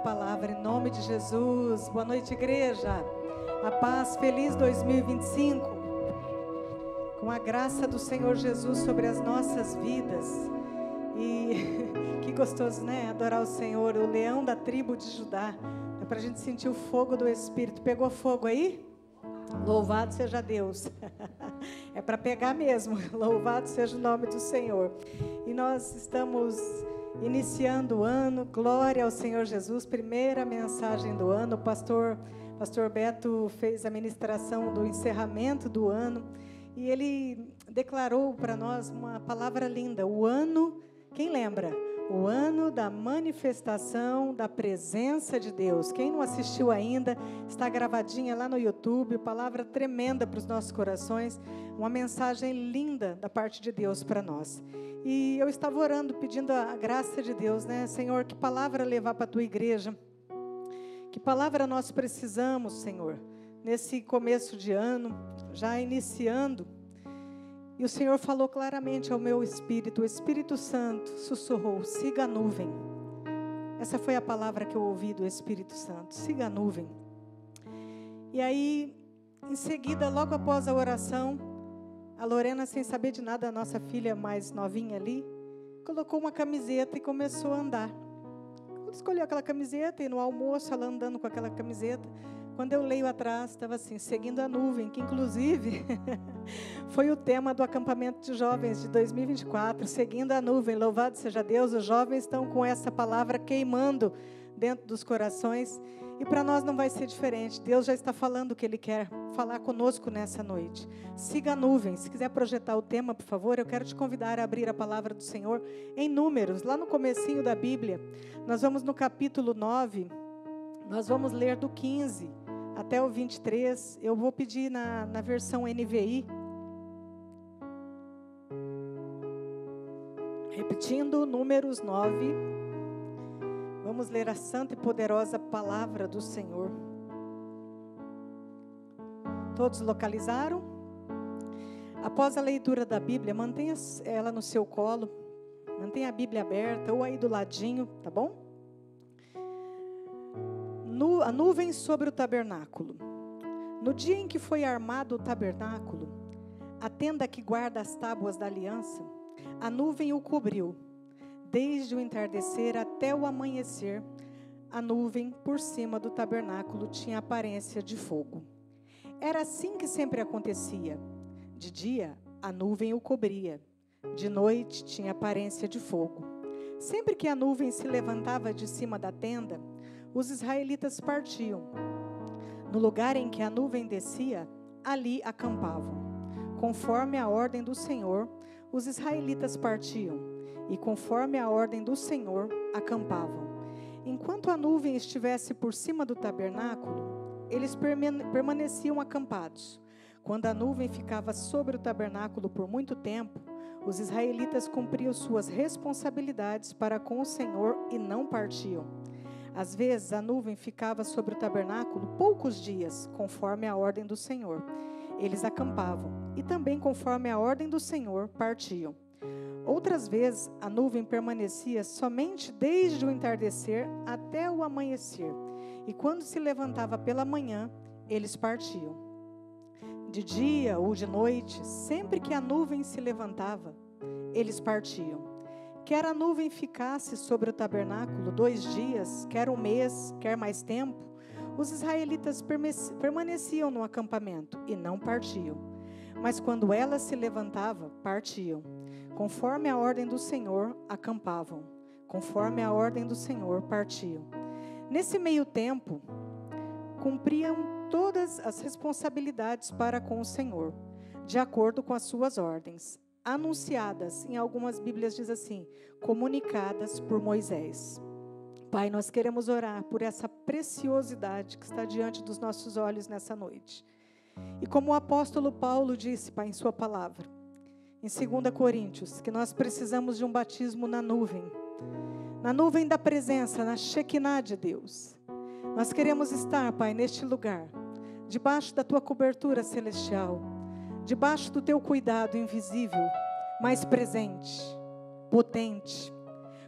palavra em nome de Jesus. Boa noite, igreja. A paz, feliz 2025. Com a graça do Senhor Jesus sobre as nossas vidas. E que gostoso, né? Adorar o Senhor, o leão da tribo de Judá. É pra gente sentir o fogo do Espírito. Pegou fogo aí? Louvado seja Deus. É para pegar mesmo. Louvado seja o nome do Senhor. E nós estamos iniciando o ano. Glória ao Senhor Jesus. Primeira mensagem do ano. O pastor Beto fez a ministração do encerramento do ano. E ele declarou para nós uma palavra linda. O ano, quem lembra? O ano da manifestação da presença de Deus. Quem não assistiu ainda, está gravadinha lá no YouTube, palavra tremenda para os nossos corações, uma mensagem linda da parte de Deus para nós. E eu estava orando, pedindo a graça de Deus, né? Senhor, que palavra levar para a tua igreja? Que palavra nós precisamos, Senhor, nesse começo de ano, já iniciando. E o Senhor falou claramente ao meu espírito, o Espírito Santo sussurrou, siga a nuvem. Essa foi a palavra que eu ouvi do Espírito Santo, siga a nuvem. E aí, em seguida, logo após a oração, a Lorena, sem saber de nada, a nossa filha mais novinha ali, colocou uma camiseta e começou a andar. Ela escolheu aquela camiseta e no almoço ela andando com aquela camiseta. Quando eu leio atrás, estava assim, seguindo a nuvem, que inclusive foi o tema do acampamento de jovens de 2024, seguindo a nuvem, louvado seja Deus, os jovens estão com essa palavra queimando dentro dos corações, e para nós não vai ser diferente, Deus já está falando o que Ele quer falar conosco nessa noite. Siga a nuvem. Se quiser projetar o tema, por favor, eu quero te convidar a abrir a palavra do Senhor em Números, lá no comecinho da Bíblia, nós vamos no capítulo 9, nós vamos ler do 15 até o 23, eu vou pedir na versão NVI. Repetindo, Números 9. Vamos ler a santa e poderosa palavra do Senhor. Todos localizaram? Após a leitura da Bíblia, mantenha ela no seu colo. Mantenha a Bíblia aberta ou aí do ladinho, tá bom? A nuvem sobre o tabernáculo. No dia em que foi armado o tabernáculo, a tenda que guarda as tábuas da aliança, a nuvem o cobriu. Desde o entardecer até o amanhecer, a nuvem por cima do tabernáculo tinha aparência de fogo. Era assim que sempre acontecia. De dia, a nuvem o cobria. De noite, tinha aparência de fogo. Sempre que a nuvem se levantava de cima da tenda, os israelitas partiam. No lugar em que a nuvem descia, ali acampavam. Conforme a ordem do Senhor, os israelitas partiam, e conforme a ordem do Senhor, acampavam. Enquanto a nuvem estivesse por cima do tabernáculo, eles permaneciam acampados. Quando a nuvem ficava sobre o tabernáculo por muito tempo, os israelitas cumpriam suas responsabilidades para com o Senhor e não partiam. Às vezes, a nuvem ficava sobre o tabernáculo poucos dias, conforme a ordem do Senhor. Eles acampavam, e também conforme a ordem do Senhor, partiam. Outras vezes, a nuvem permanecia somente desde o entardecer até o amanhecer. E quando se levantava pela manhã, eles partiam. De dia ou de noite, sempre que a nuvem se levantava, eles partiam. Quer a nuvem ficasse sobre o tabernáculo 2 dias, quer um mês, quer mais tempo, os israelitas permaneciam no acampamento e não partiam. Mas quando ela se levantava, partiam. Conforme a ordem do Senhor, acampavam. Conforme a ordem do Senhor, partiam. Nesse meio tempo, cumpriam todas as responsabilidades para com o Senhor, de acordo com as suas ordens. Anunciadas, em algumas Bíblias diz assim, comunicadas por Moisés. Pai, nós queremos orar por essa preciosidade que está diante dos nossos olhos nessa noite. E como o apóstolo Paulo disse, Pai, em sua palavra, em 2 Coríntios, que nós precisamos de um batismo na nuvem da presença, na Shekinah de Deus. Nós queremos estar, Pai, neste lugar, debaixo da tua cobertura celestial, debaixo do teu cuidado invisível, mais presente, potente.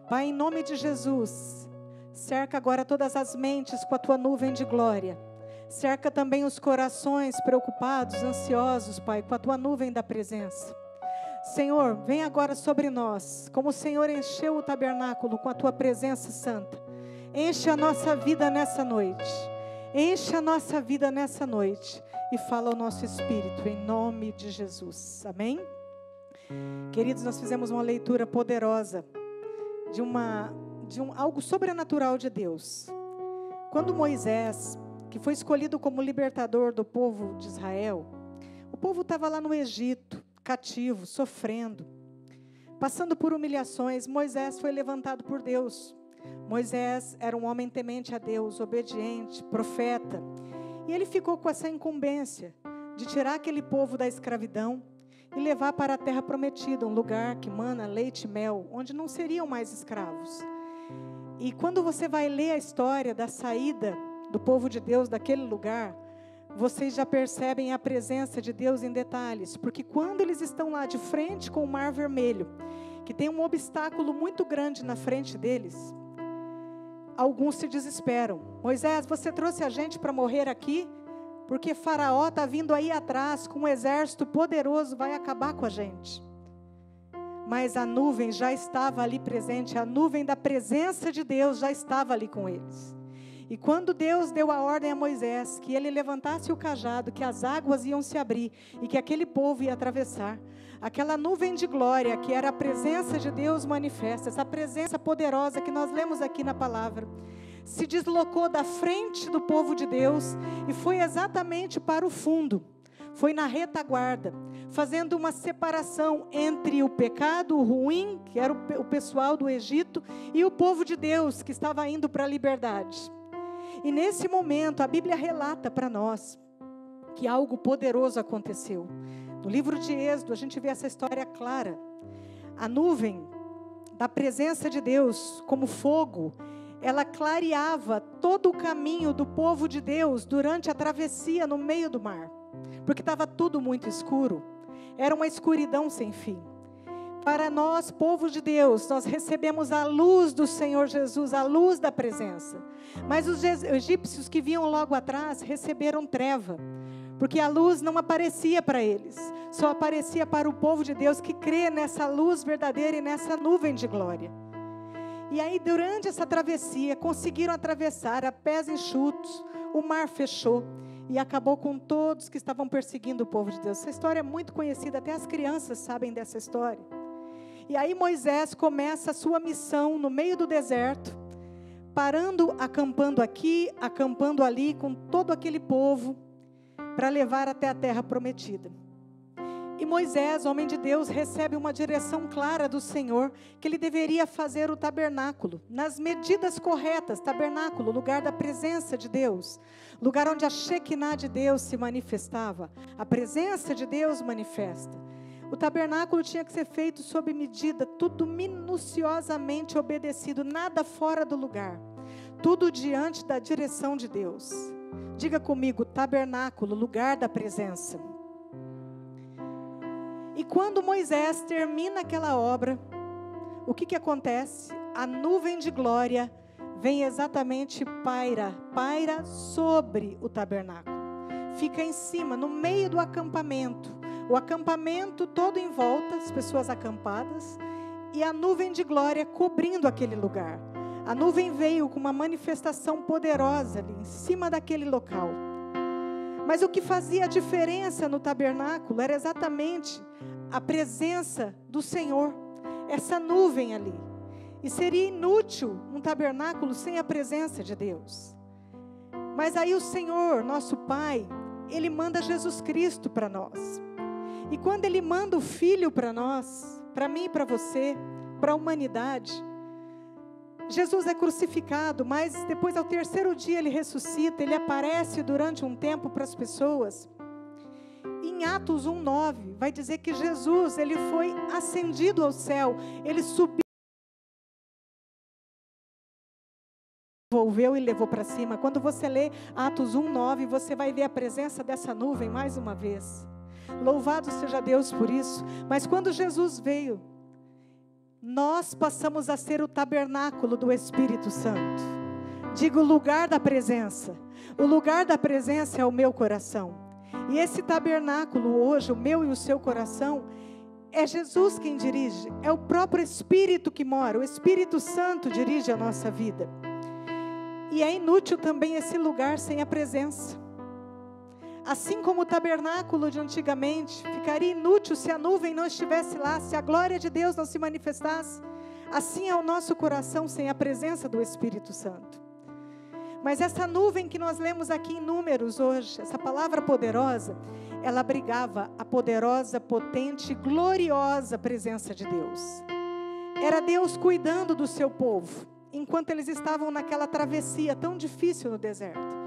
Pai, em nome de Jesus, Cerca agora todas as mentes com a tua nuvem de glória. Cerca também os corações preocupados, ansiosos, Pai, com a tua nuvem da presença. Senhor, vem agora sobre nós, como o Senhor encheu o tabernáculo com a tua presença santa. Enche a nossa vida nessa noite. Enche a nossa vida nessa noite. E fala ao nosso espírito, em nome de Jesus. Amém? Queridos, nós fizemos uma leitura poderosa de algo sobrenatural de Deus. Quando Moisés, que foi escolhido como libertador do povo de Israel, o povo estava lá no Egito, cativo, sofrendo, passando por humilhações. Moisés foi levantado por Deus. Moisés era um homem temente a Deus, obediente, profeta, e ele ficou com essa incumbência de tirar aquele povo da escravidão e levar para a terra prometida, um lugar que mana leite e mel, onde não seriam mais escravos. E quando você vai ler a história da saída do povo de Deus daquele lugar, vocês já percebem a presença de Deus em detalhes, porque quando eles estão lá de frente com o Mar Vermelho, que tem um obstáculo muito grande na frente deles, alguns se desesperam. Moisés, você trouxe a gente para morrer aqui? Porque Faraó está vindo aí atrás com um exército poderoso, vai acabar com a gente. Mas a nuvem já estava ali presente, a nuvem da presença de Deus já estava ali com eles. E quando Deus deu a ordem a Moisés, que ele levantasse o cajado, que as águas iam se abrir, e que aquele povo ia atravessar, aquela nuvem de glória, que era a presença de Deus manifesta, essa presença poderosa que nós lemos aqui na palavra, se deslocou da frente do povo de Deus, e foi exatamente para o fundo, foi na retaguarda, fazendo uma separação entre o pecado ruim, que era o pessoal do Egito, e o povo de Deus, que estava indo para a liberdade. E nesse momento, a Bíblia relata para nós que algo poderoso aconteceu. No livro de Êxodo, a gente vê essa história clara. A nuvem da presença de Deus, como fogo, ela clareava todo o caminho do povo de Deus durante a travessia no meio do mar, porque estava tudo muito escuro. Era uma escuridão sem fim. Para nós, povo de Deus, nós recebemos a luz do Senhor Jesus, a luz da presença. Mas os egípcios que vinham logo atrás receberam treva, porque a luz não aparecia para eles, só aparecia para o povo de Deus que crê nessa luz verdadeira e nessa nuvem de glória. E aí, durante essa travessia, conseguiram atravessar a pés enxutos, o mar fechou e acabou com todos que estavam perseguindo o povo de Deus. Essa história é muito conhecida, até as crianças sabem dessa história. E aí Moisés começa a sua missão no meio do deserto, parando, acampando aqui, acampando ali, com todo aquele povo, para levar até a terra prometida. E Moisés, homem de Deus, recebe uma direção clara do Senhor, que ele deveria fazer o tabernáculo, nas medidas corretas. Tabernáculo, lugar da presença de Deus, lugar onde a Shekinah de Deus se manifestava, a presença de Deus manifesta. O tabernáculo tinha que ser feito sob medida, tudo minuciosamente obedecido, nada fora do lugar, tudo diante da direção de Deus. Diga comigo, tabernáculo, lugar da presença. E quando Moisés termina aquela obra, o que acontece? A nuvem de glória vem exatamente paira sobre o tabernáculo. Fica em cima, no meio do acampamento. O acampamento todo em volta, as pessoas acampadas, e a nuvem de glória cobrindo aquele lugar. A nuvem veio com uma manifestação poderosa ali, em cima daquele local. Mas o que fazia a diferença no tabernáculo era exatamente a presença do Senhor, essa nuvem ali. E seria inútil um tabernáculo sem a presença de Deus. Mas aí o Senhor, nosso Pai, Ele manda Jesus Cristo para nós. E quando Ele manda o Filho para nós, para mim e para você, para a humanidade, Jesus é crucificado, mas depois ao terceiro dia Ele ressuscita, Ele aparece durante um tempo para as pessoas. Em Atos 1:9, vai dizer que Jesus, Ele foi ascendido ao céu, Ele subiu, envolveu e levou para cima. Quando você lê Atos 1:9, você vai ver a presença dessa nuvem mais uma vez. Louvado seja Deus por isso. Mas quando Jesus veio, nós passamos a ser o tabernáculo do Espírito Santo. Diga o lugar da presença. O lugar da presença é o meu coração. E esse tabernáculo hoje, o meu e o seu coração, é Jesus quem dirige. É o próprio Espírito que mora. O Espírito Santo dirige a nossa vida. E é inútil também esse lugar sem a presença. Assim como o tabernáculo de antigamente, ficaria inútil se a nuvem não estivesse lá, se a glória de Deus não se manifestasse. Assim é o nosso coração sem a presença do Espírito Santo. Mas essa nuvem que nós lemos aqui em Números hoje, essa palavra poderosa, ela abrigava a poderosa, potente, gloriosa presença de Deus. Era Deus cuidando do seu povo, enquanto eles estavam naquela travessia tão difícil no deserto.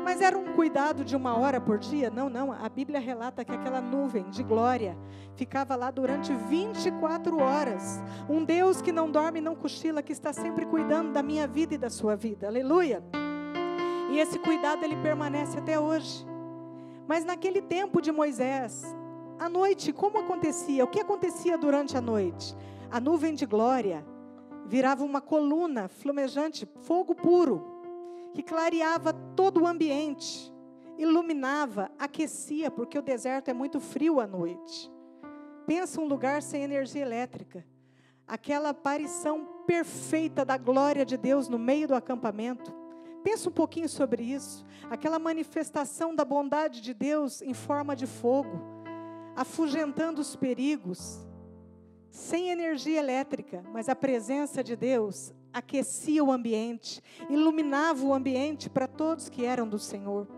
Mas era um cuidado de 1 hora por dia? Não. A Bíblia relata que aquela nuvem de glória ficava lá durante 24 horas. Um Deus que não dorme e não cochila, que está sempre cuidando da minha vida e da sua vida. Aleluia! E esse cuidado, ele permanece até hoje. Mas naquele tempo de Moisés, à noite, como acontecia? O que acontecia durante a noite? A nuvem de glória virava uma coluna flamejante, fogo puro, que clareava todo o ambiente, iluminava, aquecia, porque o deserto é muito frio à noite. Pensa um lugar sem energia elétrica. Aquela aparição perfeita da glória de Deus no meio do acampamento. Pensa um pouquinho sobre isso. Aquela manifestação da bondade de Deus em forma de fogo, afugentando os perigos, sem energia elétrica, mas a presença de Deus aquecia o ambiente, iluminava o ambiente para todos que eram do Senhor.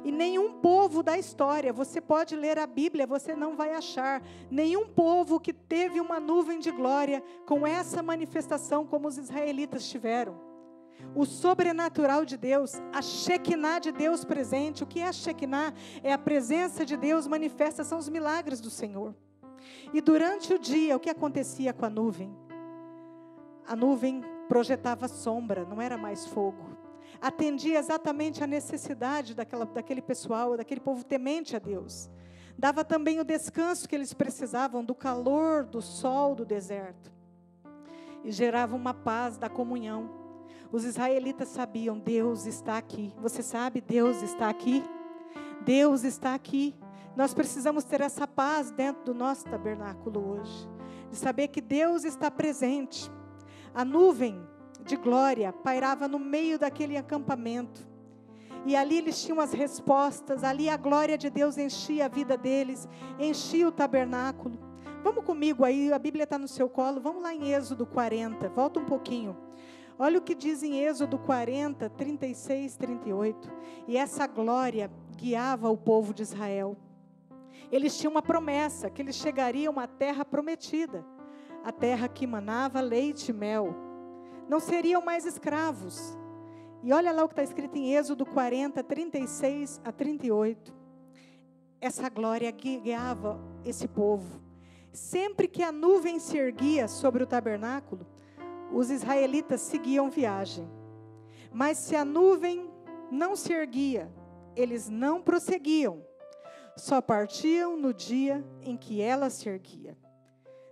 E nenhum povo da história, você pode ler a Bíblia, você não vai achar nenhum povo que teve uma nuvem de glória com essa manifestação como os israelitas tiveram. O sobrenatural de Deus, a Shekinah de Deus presente. O que é a Shekinah? É a presença de Deus manifesta, são os milagres do Senhor. E durante o dia, o que acontecia com a nuvem? A nuvem projetava sombra, não era mais fogo. Atendia exatamente a necessidade daquele pessoal, daquele povo temente a Deus. Dava também o descanso que eles precisavam do calor, do sol, do deserto. E gerava uma paz da comunhão. Os israelitas sabiam, Deus está aqui. Você sabe, Deus está aqui. Deus está aqui. Nós precisamos ter essa paz dentro do nosso tabernáculo hoje. De saber que Deus está presente. A nuvem de glória pairava no meio daquele acampamento. E ali eles tinham as respostas. Ali a glória de Deus enchia a vida deles. Enchia o tabernáculo. Vamos comigo aí, a Bíblia está no seu colo. Vamos lá em Êxodo 40. Volta um pouquinho. Olha o que diz em Êxodo 40, 36, 38. E essa glória guiava o povo de Israel. Eles tinham uma promessa, que eles chegariam à terra prometida. A terra que manava leite e mel. Não seriam mais escravos. E olha lá o que está escrito em Êxodo 40, 36 a 38. Essa glória guiava esse povo. Sempre que a nuvem se erguia sobre o tabernáculo, os israelitas seguiam viagem. Mas se a nuvem não se erguia, eles não prosseguiam. Só partiam no dia em que ela se erguia.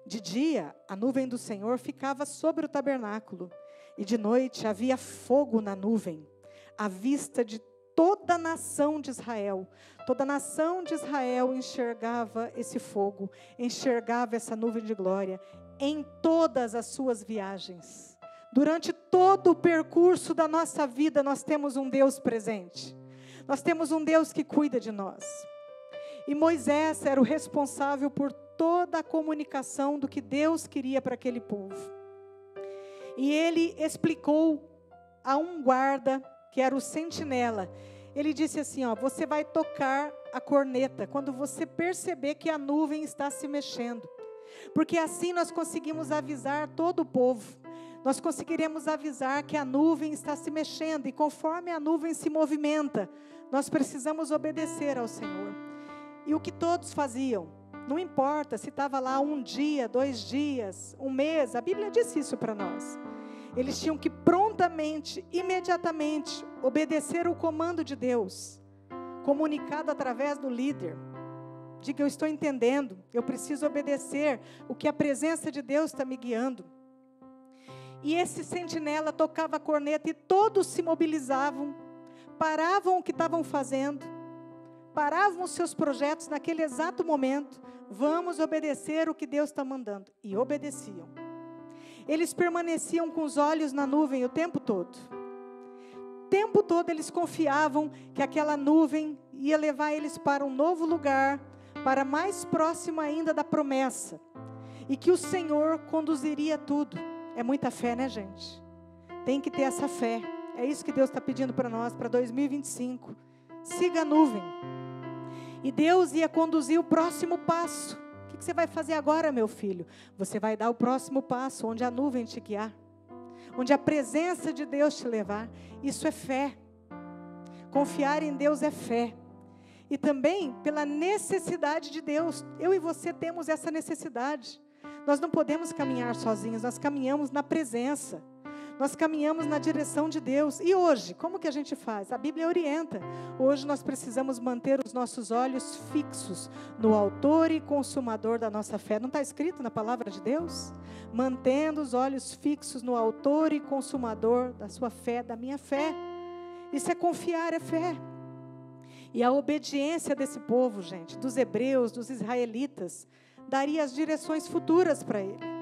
De dia, a nuvem do Senhor ficava sobre o tabernáculo, e de noite havia fogo na nuvem, à vista de toda a nação de Israel. Toda a nação de Israel enxergava esse fogo, enxergava essa nuvem de glória, em todas as suas viagens. Durante todo o percurso da nossa vida, nós temos um Deus presente. Nós temos um Deus que cuida de nós. E Moisés era o responsável por toda a comunicação do que Deus queria para aquele povo. E ele explicou a um guarda, que era o sentinela. Ele disse assim, você vai tocar a corneta quando você perceber que a nuvem está se mexendo. Porque assim nós conseguimos avisar todo o povo. Nós conseguiremos avisar que a nuvem está se mexendo. E conforme a nuvem se movimenta, nós precisamos obedecer ao Senhor. E o que todos faziam, não importa se estava lá 1 dia, 2 dias, 1 mês, a Bíblia diz isso para nós. Eles tinham que prontamente, imediatamente, obedecer o comando de Deus, comunicado através do líder. Diga, eu estou entendendo, eu preciso obedecer o que a presença de Deus está me guiando. E esse sentinela tocava a corneta e todos se mobilizavam, paravam o que estavam fazendo, paravam os seus projetos naquele exato momento. Vamos obedecer o que Deus está mandando. E obedeciam. Eles permaneciam com os olhos na nuvem o tempo todo. O tempo todo eles confiavam que aquela nuvem ia levar eles para um novo lugar, para mais próximo ainda da promessa. E que o Senhor conduziria tudo. É muita fé, né, gente? Tem que ter essa fé. É isso que Deus está pedindo para nós, para 2025. Siga a nuvem. E Deus ia conduzir o próximo passo. O que você vai fazer agora, meu filho? Você vai dar o próximo passo, onde a nuvem te guiar. Onde a presença de Deus te levar. Isso é fé. Confiar em Deus é fé. E também pela necessidade de Deus. Eu e você temos essa necessidade. Nós não podemos caminhar sozinhos, nós caminhamos na presença. Nós caminhamos na direção de Deus. E hoje, como que a gente faz? A Bíblia orienta. Hoje nós precisamos manter os nossos olhos fixos no autor e consumador da nossa fé. Não está escrito na palavra de Deus? Mantendo os olhos fixos no autor e consumador da sua fé, da minha fé. Isso é confiar, é fé. E a obediência desse povo, gente, dos hebreus, dos israelitas, daria as direções futuras para ele.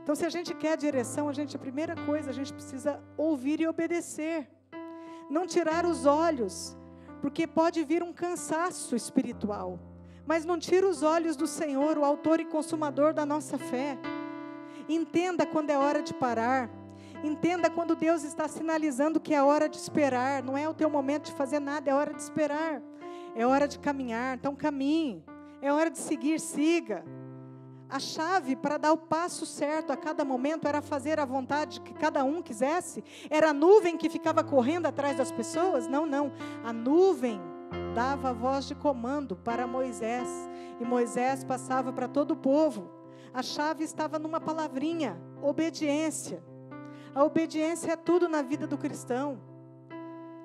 Então, se a gente quer direção, a primeira coisa, a gente precisa ouvir e obedecer. Não tirar os olhos, porque pode vir um cansaço espiritual. Mas não tira os olhos do Senhor, o autor e consumador da nossa fé. Entenda quando é hora de parar. Entenda quando Deus está sinalizando que é hora de esperar. Não é o teu momento de fazer nada, é hora de esperar. É hora de caminhar, então caminhe. É hora de seguir, siga. A chave para dar o passo certo a cada momento era fazer a vontade que cada um quisesse? Era a nuvem que ficava correndo atrás das pessoas? Não, não. A nuvem dava a voz de comando para Moisés. E Moisés passava para todo o povo. A chave estava numa palavrinha: obediência. A obediência é tudo na vida do cristão.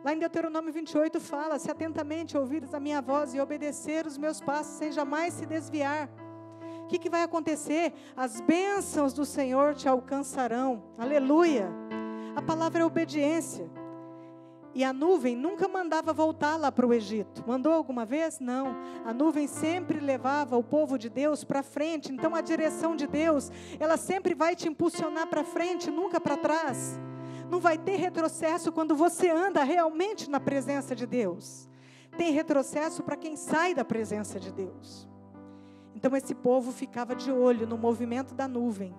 Lá em Deuteronômio 28 fala: se atentamente ouvires a minha voz e obedecer os meus passos, sem jamais se desviar. O que vai acontecer? As bênçãos do Senhor te alcançarão. Aleluia! A palavra é obediência. E a nuvem nunca mandava voltar lá para o Egito. Mandou alguma vez? Não. A nuvem sempre levava o povo de Deus para frente. Então a direção de Deus, ela sempre vai te impulsionar para frente, nunca para trás. Não vai ter retrocesso quando você anda realmente na presença de Deus. Tem retrocesso para quem sai da presença de Deus. Então esse povo ficava de olho no movimento da nuvem,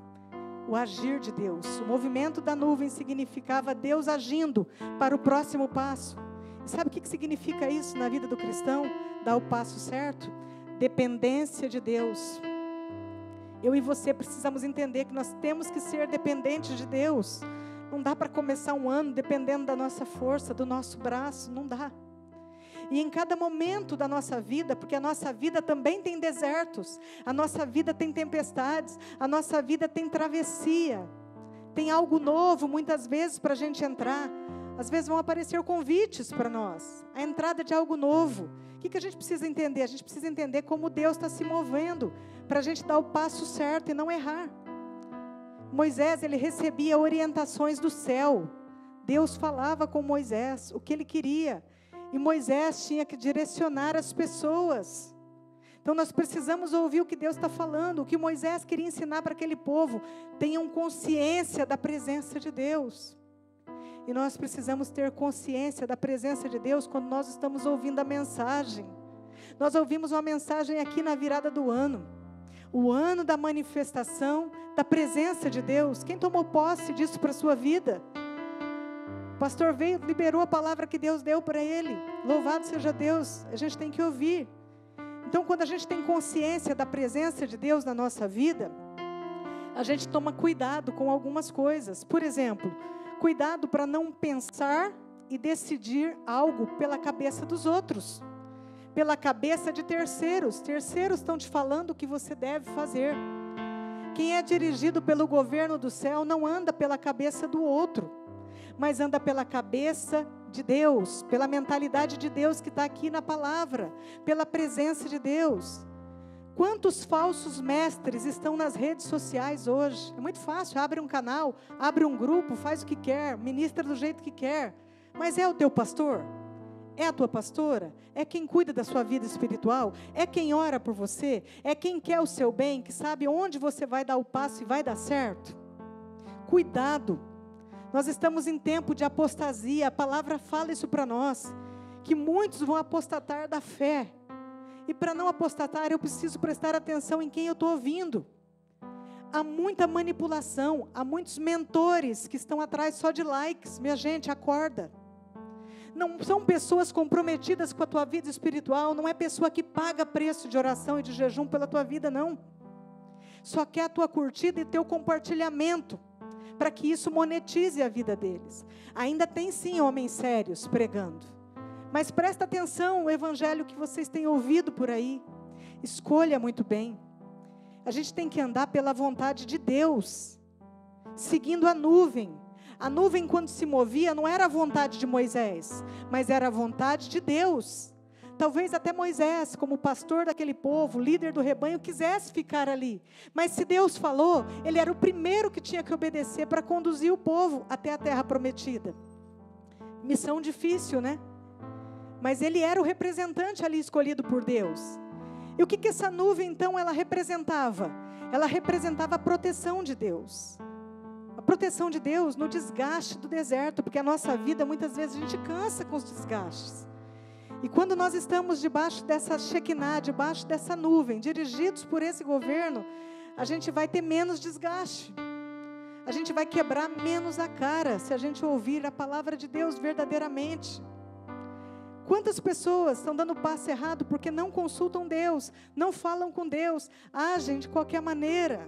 o agir de Deus. O movimento da nuvem significava Deus agindo para o próximo passo. E sabe o que significa isso na vida do cristão? Dar o passo certo? Dependência de Deus. Eu e você precisamos entender que nós temos que ser dependentes de Deus. Não dá para começar um ano dependendo da nossa força, do nosso braço, não dá. E em cada momento da nossa vida, porque a nossa vida também tem desertos, a nossa vida tem tempestades, a nossa vida tem travessia, tem algo novo muitas vezes para a gente entrar. Às vezes vão aparecer convites para nós, a entrada de algo novo. O que a gente precisa entender? A gente precisa entender como Deus está se movendo, para a gente dar o passo certo e não errar. Moisés, ele recebia orientações do céu. Deus falava com Moisés o que ele queria. E Moisés tinha que direcionar as pessoas. Então nós precisamos ouvir o que Deus está falando, o que Moisés queria ensinar para aquele povo. Tenham consciência da presença de Deus. E nós precisamos ter consciência da presença de Deus quando nós estamos ouvindo a mensagem. Nós ouvimos uma mensagem aqui na virada do ano. O ano da manifestação da presença de Deus. Quem tomou posse disso para a sua vida? O pastor veio, liberou a palavra que Deus deu para ele. Louvado seja Deus. A gente tem que ouvir. Então, quando a gente tem consciência da presença de Deus na nossa vida, a gente toma cuidado com algumas coisas. Por exemplo, cuidado para não pensar e decidir algo pela cabeça dos outros. Pela cabeça de terceiros. Terceiros estão te falando o que você deve fazer. Quem é dirigido pelo governo do céu não anda pela cabeça do outro, mas anda pela cabeça de Deus, pela mentalidade de Deus que está aqui na palavra, pela presença de Deus. Quantos falsos mestres estão nas redes sociais hoje? É muito fácil, abre um canal, abre um grupo, faz o que quer, ministra do jeito que quer. Mas é o teu pastor? É a tua pastora? É quem cuida da sua vida espiritual? É quem ora por você? É quem quer o seu bem, que sabe onde você vai dar o passo e vai dar certo? Cuidado. Nós estamos em tempo de apostasia. A palavra fala isso para nós, que muitos vão apostatar da fé. E para não apostatar, eu preciso prestar atenção em quem eu estou ouvindo. Há muita manipulação, há muitos mentores que estão atrás só de likes. Minha gente, acorda. Não são pessoas comprometidas com a tua vida espiritual, não é pessoa que paga preço de oração e de jejum pela tua vida, não. Só quer a tua curtida e teu compartilhamento, para que isso monetize a vida deles. Ainda tem sim homens sérios pregando. Mas presta atenção no evangelho que vocês têm ouvido por aí. Escolha muito bem. A gente tem que andar pela vontade de Deus, seguindo a nuvem. A nuvem, quando se movia, não era a vontade de Moisés, mas era a vontade de Deus. Talvez até Moisés, como pastor daquele povo, líder do rebanho, quisesse ficar ali. Mas se Deus falou, ele era o primeiro que tinha que obedecer para conduzir o povo até a terra prometida. Missão difícil, né? Mas ele era o representante ali escolhido por Deus. E o que essa nuvem, então, ela representava? Ela representava a proteção de Deus. A proteção de Deus no desgaste do deserto, porque a nossa vida, muitas vezes, a gente cansa com os desgastes. E quando nós estamos debaixo dessa Shekinah, debaixo dessa nuvem, dirigidos por esse governo, a gente vai ter menos desgaste. A gente vai quebrar menos a cara, se a gente ouvir a palavra de Deus verdadeiramente. Quantas pessoas estão dando passo errado porque não consultam Deus, não falam com Deus, agem de qualquer maneira?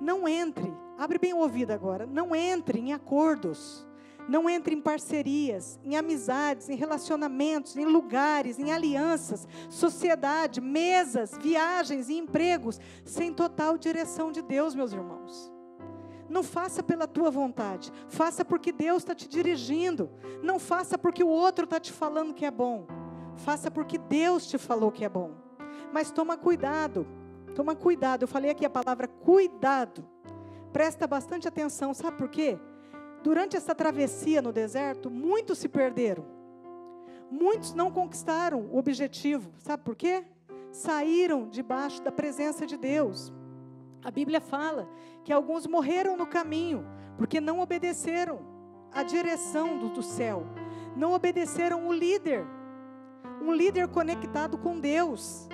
Não entre, abre bem o ouvido agora, não entre em acordos, não entre em parcerias, em amizades, em relacionamentos, em lugares, em alianças, sociedade, mesas, viagens e empregos, sem total direção de Deus, meus irmãos. Não faça pela tua vontade, faça porque Deus está te dirigindo. Não faça porque o outro está te falando que é bom. Faça porque Deus te falou que é bom. Mas toma cuidado, toma cuidado. Eu falei aqui a palavra cuidado. Presta bastante atenção, sabe por quê? Durante essa travessia no deserto, muitos se perderam. Muitos não conquistaram o objetivo. Sabe por quê? Saíram debaixo da presença de Deus. A Bíblia fala que alguns morreram no caminho, porque não obedeceram a direção do céu, não obedeceram o líder. Um líder conectado com Deus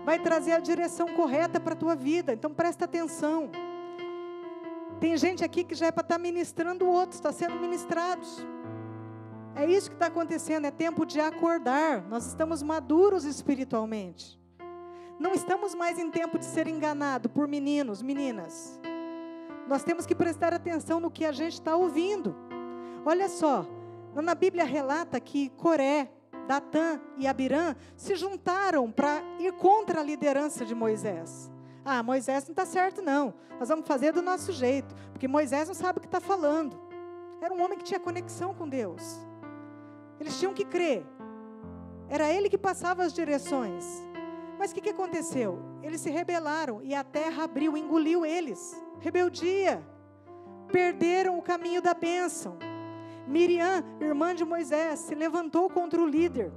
vai trazer a direção correta para a tua vida. Então presta atenção. Tem gente aqui que já é para estar ministrando outros, está sendo ministrados. É isso que está acontecendo, é tempo de acordar. Nós estamos maduros espiritualmente. Não estamos mais em tempo de ser enganado por meninos, meninas. Nós temos que prestar atenção no que a gente está ouvindo. Olha só, na Bíblia relata que Coré, Datã e Abirã se juntaram para ir contra a liderança de Moisés. Ah, Moisés não está certo não, nós vamos fazer do nosso jeito, porque Moisés não sabe o que está falando. Era um homem que tinha conexão com Deus. Eles tinham que crer. Era ele que passava as direções. Mas o que aconteceu? Eles se rebelaram e a terra abriu, engoliu eles. Rebeldia. Perderam o caminho da bênção. Miriam, irmã de Moisés, se levantou contra o líder.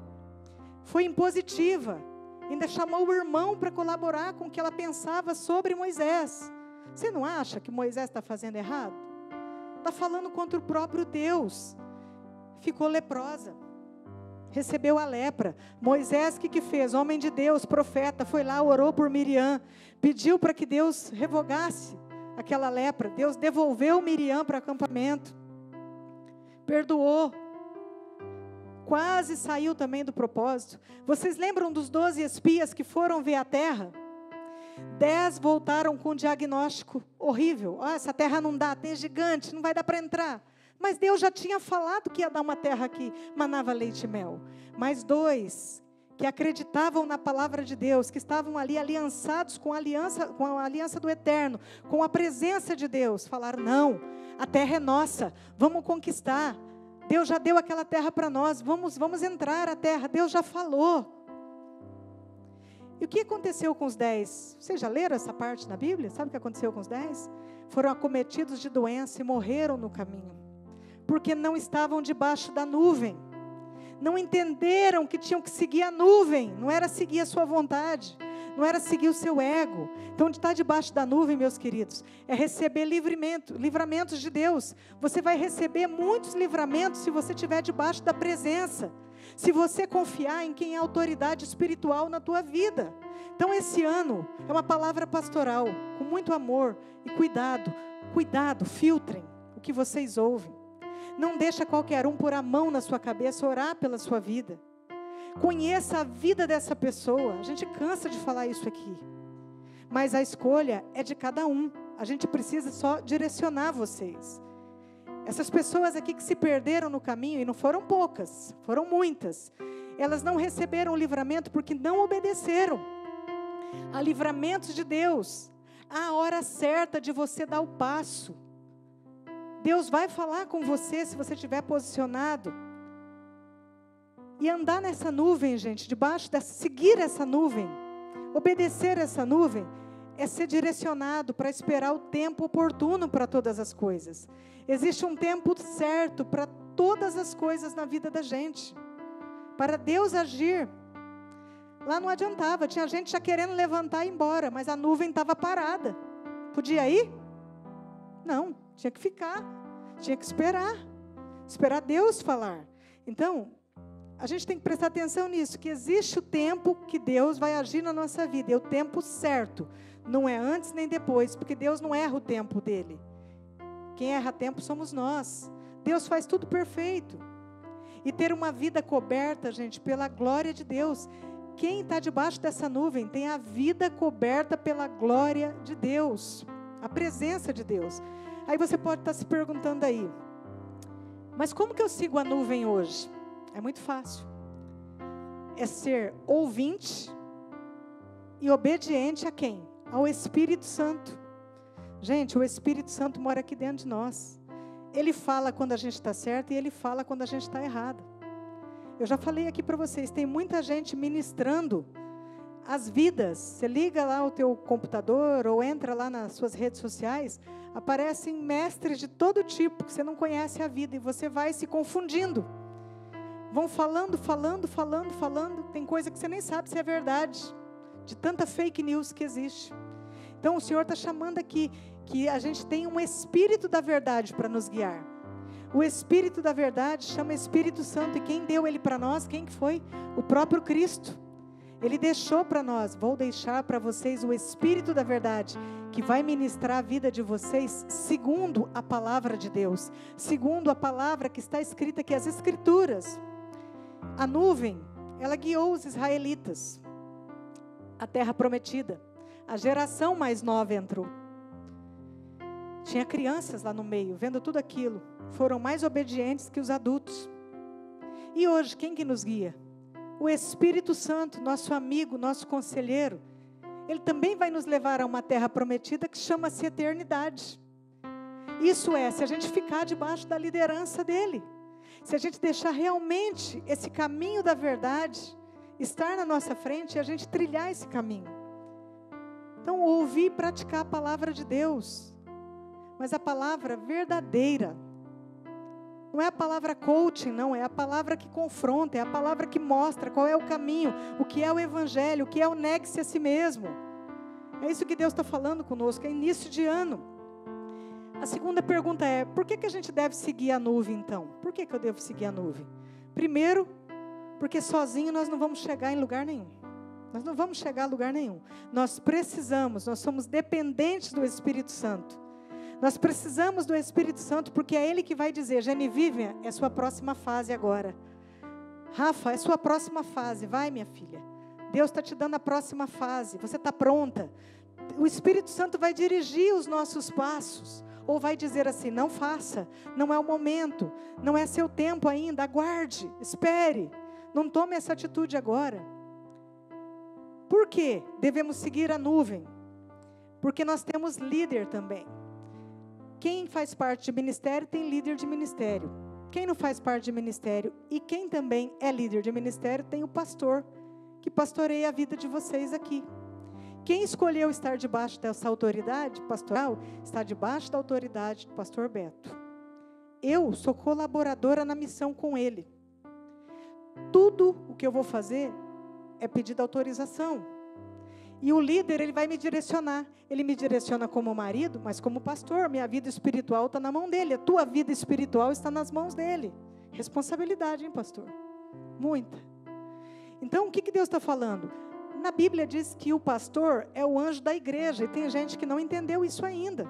Foi impositiva. Ainda chamou o irmão para colaborar com o que ela pensava sobre Moisés. Você não acha que Moisés está fazendo errado? Está falando contra o próprio Deus. Ficou leprosa. Recebeu a lepra. Moisés, o que fez? Homem de Deus, profeta, foi lá, orou por Miriam, pediu para que Deus revogasse aquela lepra. Deus devolveu Miriam para o acampamento, perdoou, quase saiu também do propósito. Vocês lembram dos 12 espias que foram ver a terra? 10 voltaram com um diagnóstico horrível. Essa terra não dá, tem gigante, não vai dar para entrar. Mas Deus já tinha falado que ia dar uma terra que manava leite e mel. Mas 2 que acreditavam na palavra de Deus, que estavam ali aliançados com a aliança do Eterno, com a presença de Deus, falaram: não, a terra é nossa, vamos conquistar. Deus já deu aquela terra para nós, vamos entrar a terra, Deus já falou. E o que aconteceu com os 10? Vocês já leram essa parte na Bíblia? Sabe o que aconteceu com os 10? Foram acometidos de doença e morreram no caminho, porque não estavam debaixo da nuvem. Não entenderam que tinham que seguir a nuvem, não era seguir a sua vontade, não era seguir o seu ego. Então, de estar debaixo da nuvem, meus queridos, é receber livramentos de Deus. Você vai receber muitos livramentos se você estiver debaixo da presença, se você confiar em quem é autoridade espiritual na tua vida. Então, esse ano é uma palavra pastoral, com muito amor e cuidado, filtrem o que vocês ouvem. Não deixa qualquer um pôr a mão na sua cabeça, orar pela sua vida. Conheça a vida dessa pessoa. A gente cansa de falar isso aqui, mas a escolha é de cada um. A gente precisa só direcionar vocês. Essas pessoas aqui que se perderam no caminho, e não foram poucas, foram muitas, elas não receberam o livramento porque não obedeceram. Há livramentos de Deus, há a hora certa de você dar o passo. Deus vai falar com você se você estiver posicionado. E andar nessa nuvem, gente, seguir essa nuvem, obedecer essa nuvem, é ser direcionado para esperar o tempo oportuno para todas as coisas. Existe um tempo certo para todas as coisas na vida da gente. Para Deus agir. Lá não adiantava, tinha gente já querendo levantar e ir embora, mas a nuvem estava parada. Podia ir? Não, tinha que ficar, tinha que esperar Deus falar. Então, a gente tem que prestar atenção nisso, que existe o tempo que Deus vai agir na nossa vida, é o tempo certo, não é antes nem depois, porque Deus não erra o tempo dele. Quem erra tempo somos nós. Deus faz tudo perfeito. E ter uma vida coberta, gente, pela glória de Deus. Quem está debaixo dessa nuvem tem a vida coberta pela glória de Deus, a presença de Deus. Aí você pode estar se perguntando aí, mas como que eu sigo a nuvem hoje? É muito fácil. É ser ouvinte e obediente a quem? Ao Espírito Santo. Gente, o Espírito Santo mora aqui dentro de nós. Ele fala quando a gente está certo e Ele fala quando a gente está errado. Eu já falei aqui para vocês, tem muita gente ministrando as vidas. Você liga lá o teu computador ou entra lá nas suas redes sociais, aparecem mestres de todo tipo, que você não conhece a vida, e você vai se confundindo. Vão falando, tem coisa que você nem sabe se é verdade, de tanta fake news que existe. Então o Senhor está chamando aqui, que a gente tem um Espírito da verdade para nos guiar. O Espírito da verdade chama Espírito Santo, e quem deu ele para nós, quem que foi? O próprio Cristo. Ele deixou para nós, vou deixar para vocês o Espírito da verdade, que vai ministrar a vida de vocês segundo a palavra de Deus, segundo a palavra que está escrita aqui, as Escrituras. A nuvem, ela guiou os israelitas, a terra prometida. A geração mais nova entrou. Tinha crianças lá no meio, vendo tudo aquilo. Foram mais obedientes que os adultos. E hoje, quem que nos guia? O Espírito Santo, nosso amigo, nosso conselheiro. Ele também vai nos levar a uma terra prometida que chama-se eternidade. Isso é, se a gente ficar debaixo da liderança dele. Se a gente deixar realmente esse caminho da verdade estar na nossa frente e a gente trilhar esse caminho. Então, ouvir e praticar a palavra de Deus. Mas a palavra verdadeira. Não é a palavra coaching, não. É a palavra que confronta, é a palavra que mostra qual é o caminho, o que é o evangelho, o que é o negue-se a si mesmo. É isso que Deus está falando conosco, é início de ano. A segunda pergunta é, por que a gente deve seguir a nuvem então? Por que eu devo seguir a nuvem? Primeiro, porque sozinho nós não vamos chegar em lugar nenhum. Nós não vamos chegar a lugar nenhum. Nós somos dependentes do Espírito Santo. Nós precisamos do Espírito Santo, porque é Ele que vai dizer, Genevieve, é sua próxima fase agora. Rafa, é sua próxima fase, vai minha filha. Deus está te dando a próxima fase, você está pronta. O Espírito Santo vai dirigir os nossos passos, ou vai dizer assim, não faça, não é o momento, não é seu tempo ainda, aguarde, espere, não tome essa atitude agora. Por que devemos seguir a nuvem? Porque nós temos líder também. Quem faz parte de ministério tem líder de ministério. Quem não faz parte de ministério e quem também é líder de ministério tem o pastor, que pastoreia a vida de vocês aqui. Quem escolheu estar debaixo dessa autoridade pastoral, está debaixo da autoridade do pastor Beto. Eu sou colaboradora na missão com ele. Tudo o que eu vou fazer é pedir autorização. E o líder, ele vai me direcionar. Ele me direciona como marido, mas como pastor. Minha vida espiritual está na mão dele. A tua vida espiritual está nas mãos dele. Responsabilidade, hein, pastor? Muita. Então, o que Deus está falando? Na Bíblia diz que o pastor é o anjo da igreja. E tem gente que não entendeu isso ainda.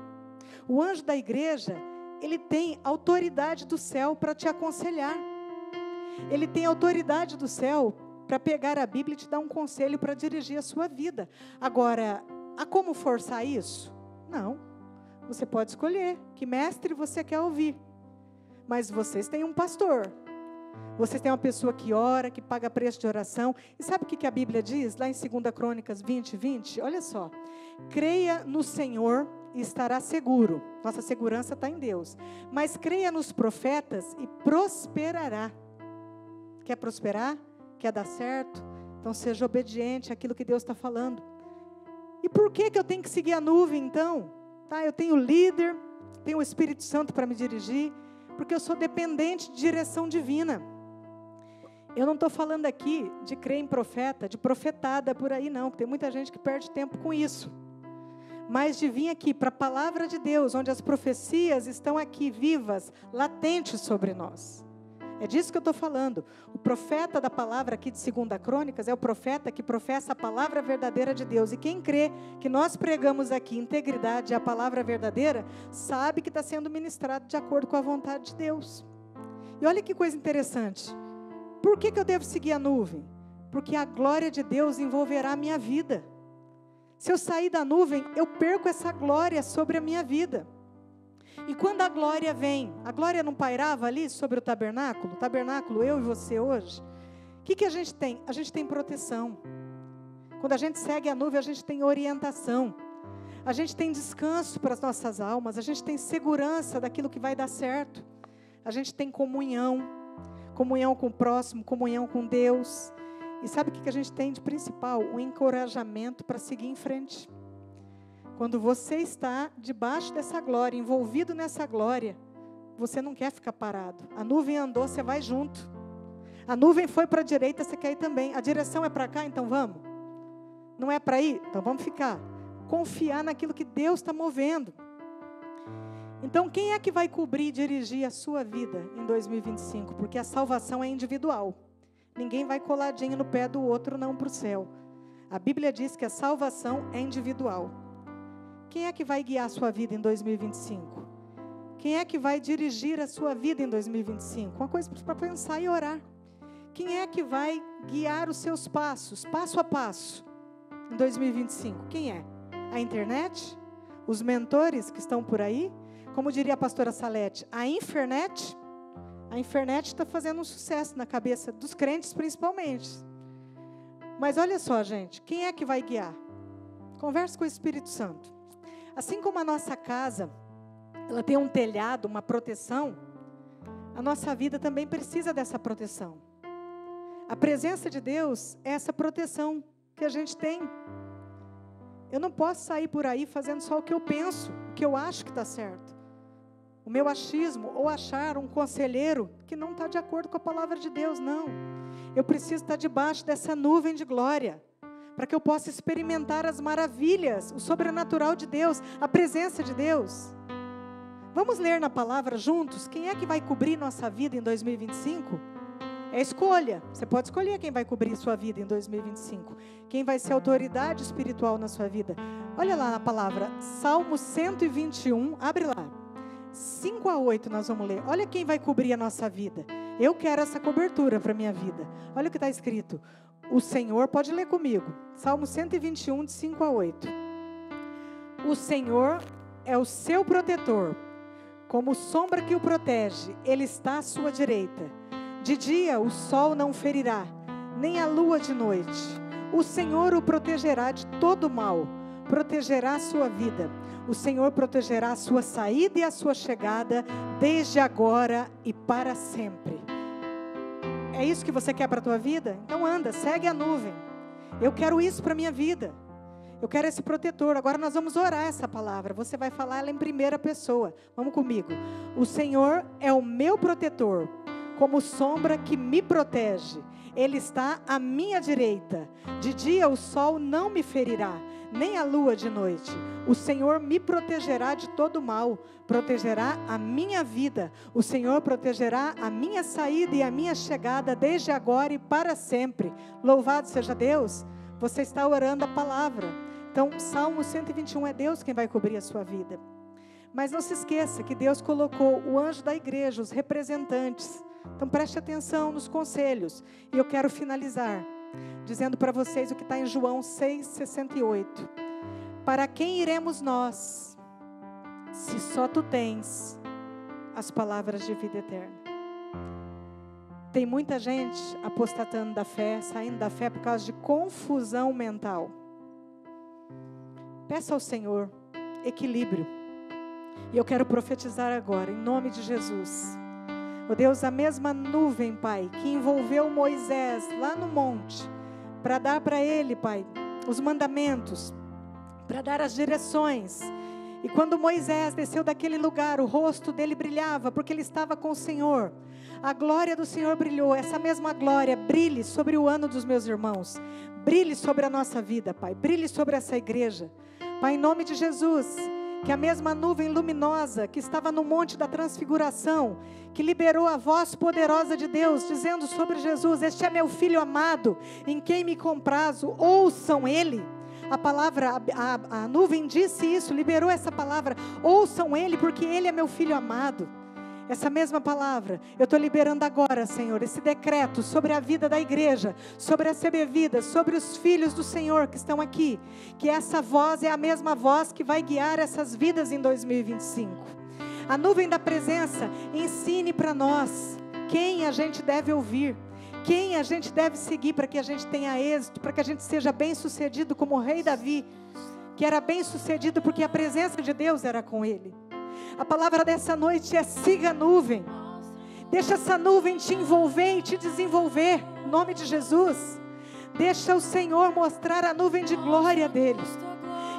O anjo da igreja, ele tem autoridade do céu para te aconselhar. Ele tem autoridade do céu para pegar a Bíblia e te dar um conselho para dirigir a sua vida. Agora, há como forçar isso? Não. Você pode escolher que mestre você quer ouvir. Mas vocês têm um pastor. Vocês têm uma pessoa que ora, que paga preço de oração. E sabe o que a Bíblia diz? Lá em 2 Crônicas 20. Olha só. Creia no Senhor e estará seguro. Nossa segurança está em Deus. Mas creia nos profetas e prosperará. Quer prosperar? Quer dar certo? Então seja obediente àquilo que Deus está falando. E por que eu tenho que seguir a nuvem então? Tá, eu tenho líder, tenho o Espírito Santo para me dirigir, porque eu sou dependente de direção divina. Eu não estou falando aqui de crer em profeta, de profetada por aí não, porque tem muita gente que perde tempo com isso. Mas de vir aqui para a palavra de Deus, onde as profecias estão aqui vivas, latentes sobre nós. É disso que eu estou falando. O profeta da palavra aqui de 2 Crônicas é o profeta que professa a palavra verdadeira de Deus. E quem crê que nós pregamos aqui integridade e a palavra verdadeira, sabe que está sendo ministrado de acordo com a vontade de Deus. E olha que coisa interessante. Por que eu devo seguir a nuvem? Porque a glória de Deus envolverá a minha vida. Se eu sair da nuvem, eu perco essa glória sobre a minha vida. E quando a glória vem, a glória não pairava ali sobre o tabernáculo, eu e você hoje? O que a gente tem? A gente tem proteção. Quando a gente segue a nuvem, a gente tem orientação. A gente tem descanso para as nossas almas, a gente tem segurança daquilo que vai dar certo. A gente tem comunhão com o próximo, comunhão com Deus. E sabe o que a gente tem de principal? Um encorajamento para seguir em frente. Quando você está debaixo dessa glória, envolvido nessa glória, você não quer ficar parado. A nuvem andou, você vai junto. A nuvem foi para a direita, você quer ir também. A direção é para cá, então vamos. Não é para ir? Então vamos ficar. Confiar naquilo que Deus está movendo. Então quem é que vai cobrir e dirigir a sua vida em 2025? Porque a salvação é individual. Ninguém vai coladinho no pé do outro, não para o céu. A Bíblia diz que a salvação é individual. Quem é que vai guiar a sua vida em 2025? Quem é que vai dirigir a sua vida em 2025? Uma coisa para pensar e orar. Quem é que vai guiar os seus passos, passo a passo, em 2025? Quem é? A internet? Os mentores que estão por aí? Como diria a pastora Salete, a Infernet? A Infernet está fazendo um sucesso na cabeça dos crentes, principalmente. Mas olha só, gente, quem é que vai guiar? Converse com o Espírito Santo. Assim como a nossa casa, ela tem um telhado, uma proteção, a nossa vida também precisa dessa proteção. A presença de Deus é essa proteção que a gente tem. Eu não posso sair por aí fazendo só o que eu penso, o que eu acho que está certo. O meu achismo, ou achar um conselheiro que não está de acordo com a palavra de Deus, não. Eu preciso estar debaixo dessa nuvem de glória, para que eu possa experimentar as maravilhas, o sobrenatural de Deus, a presença de Deus. Vamos ler na palavra juntos? Quem é que vai cobrir nossa vida em 2025? É escolha. Você pode escolher quem vai cobrir sua vida em 2025. Quem vai ser autoridade espiritual na sua vida. Olha lá na palavra, Salmo 121, abre lá. 5 a 8 nós vamos ler. Olha quem vai cobrir a nossa vida. Eu quero essa cobertura para a minha vida. Olha o que está escrito. O Senhor, pode ler comigo. Salmo 121, de 5 a 8. O Senhor é o seu protetor. Como sombra que o protege, Ele está à sua direita. De dia o sol não ferirá, nem a lua de noite. O Senhor o protegerá de todo mal, protegerá a sua vida. O Senhor protegerá a sua saída e a sua chegada, desde agora e para sempre. É isso que você quer para a tua vida? Então anda, segue a nuvem. Eu quero isso para a minha vida. Eu quero esse protetor. Agora nós vamos orar essa palavra. Você vai falar ela em primeira pessoa. Vamos comigo. O Senhor é o meu protetor, como sombra que me protege. Ele está à minha direita. De dia o sol não me ferirá, nem a lua de noite. O Senhor me protegerá de todo mal, protegerá a minha vida. O Senhor protegerá a minha saída e a minha chegada, desde agora e para sempre. Louvado seja Deus. Você está orando a palavra. Então, Salmo 121 é Deus quem vai cobrir a sua vida. Mas não se esqueça que Deus colocou o anjo da igreja, os representantes. Então preste atenção nos conselhos. E eu quero finalizar dizendo para vocês o que está em João 6,68. Para quem iremos nós, se só tu tens as palavras de vida eterna? Tem muita gente apostatando da fé, saindo da fé por causa de confusão mental. Peça ao Senhor equilíbrio. E eu quero profetizar agora, em nome de Jesus. Ó Deus, a mesma nuvem, Pai, que envolveu Moisés lá no monte, para dar para ele, Pai, os mandamentos, para dar as direções. E quando Moisés desceu daquele lugar, o rosto dele brilhava, porque ele estava com o Senhor. A glória do Senhor brilhou. Essa mesma glória brilhe sobre o ano dos meus irmãos. Brilhe sobre a nossa vida, Pai. Brilhe sobre essa igreja. Pai, em nome de Jesus, que a mesma nuvem luminosa que estava no monte da transfiguração, que liberou a voz poderosa de Deus, dizendo sobre Jesus: este é meu filho amado, em quem me comprazo, ouçam ele. A palavra, a nuvem disse isso, liberou essa palavra: ouçam ele, porque ele é meu filho amado. Essa mesma palavra, eu estou liberando agora, Senhor, esse decreto sobre a vida da igreja, sobre a CB Vida, sobre os filhos do Senhor que estão aqui, que essa voz é a mesma voz que vai guiar essas vidas em 2025. A nuvem da presença ensine para nós quem a gente deve ouvir, quem a gente deve seguir para que a gente tenha êxito, para que a gente seja bem sucedido como o rei Davi, que era bem sucedido porque a presença de Deus era com ele. A palavra dessa noite é: siga a nuvem. Deixa essa nuvem te envolver e te desenvolver, em nome de Jesus. Deixa o Senhor mostrar a nuvem de glória dele.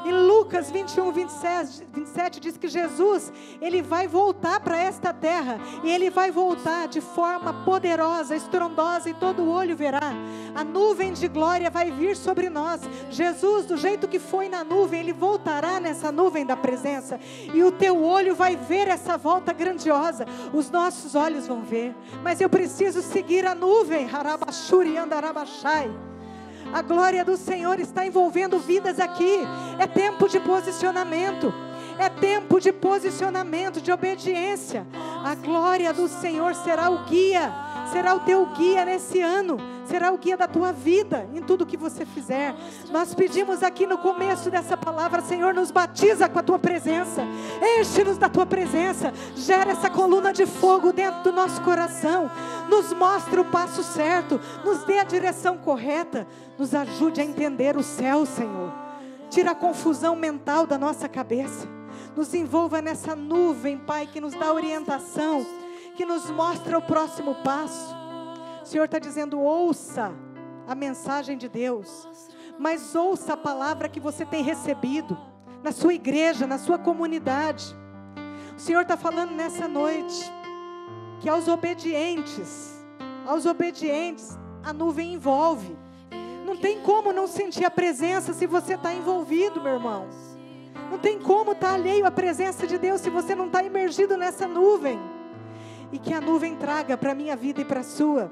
Em Lucas 21, 27 diz que Jesus, ele vai voltar para esta terra, e ele vai voltar de forma poderosa, estrondosa, e todo olho verá. A nuvem de glória vai vir sobre nós. Jesus, do jeito que foi na nuvem, ele voltará nessa nuvem da presença, e o teu olho vai ver essa volta grandiosa. Os nossos olhos vão ver, mas eu preciso seguir a nuvem. Harabashuri andarabashai. A glória do Senhor está envolvendo vidas aqui. É tempo de posicionamento. É tempo de posicionamento, de obediência. A glória do Senhor será o guia. Será o teu guia nesse ano. Será o guia da tua vida em tudo que você fizer. Nós pedimos aqui no começo dessa palavra: Senhor, nos batiza com a tua presença. Enche-nos da tua presença. Gera essa coluna de fogo dentro do nosso coração. Nos mostre o passo certo. Nos dê a direção correta. Nos ajude a entender o céu, Senhor. Tira a confusão mental da nossa cabeça. Nos envolva nessa nuvem, Pai, que nos dá orientação, que nos mostra o próximo passo. O Senhor está dizendo: ouça a mensagem de Deus, mas ouça a palavra que você tem recebido na sua igreja, na sua comunidade. O Senhor está falando nessa noite que aos obedientes, a nuvem envolve. Não tem como não sentir a presença se você está envolvido, meu irmão. Não tem como estar alheio à presença de Deus se você não está imergido nessa nuvem. E que a nuvem traga para a minha vida e para a sua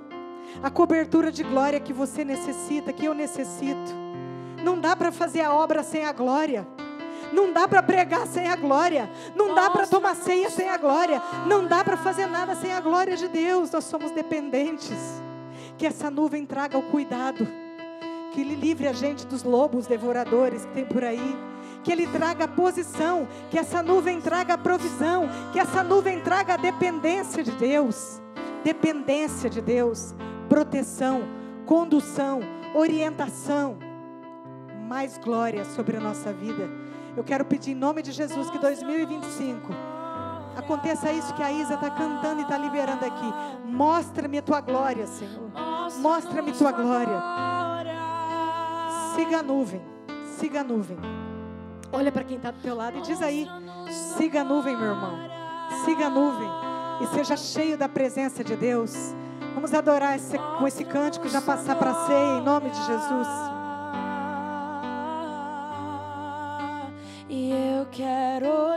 a cobertura de glória que você necessita, que eu necessito. Não dá para fazer a obra sem a glória. Não dá para pregar sem a glória. Não dá para tomar ceia sem a glória. Não dá para fazer nada sem a glória de Deus. Nós somos dependentes. Que essa nuvem traga o cuidado. Que Ele livre a gente dos lobos devoradores que tem por aí. Que Ele traga a posição. Que essa nuvem traga a provisão. Que essa nuvem traga a dependência de Deus. Dependência de Deus. Proteção, condução, orientação. Mais glória sobre a nossa vida. Eu quero pedir em nome de Jesus que 2025 aconteça isso que a Isa está cantando e está liberando aqui. Mostra-me a tua glória, Senhor. Mostra-me tua glória. Siga a nuvem. Siga a nuvem. Olha para quem está do teu lado e diz aí: siga a nuvem, meu irmão. Siga a nuvem. E seja cheio da presença de Deus. Vamos adorar com esse cântico, já passar para a ceia, em nome de Jesus. E eu quero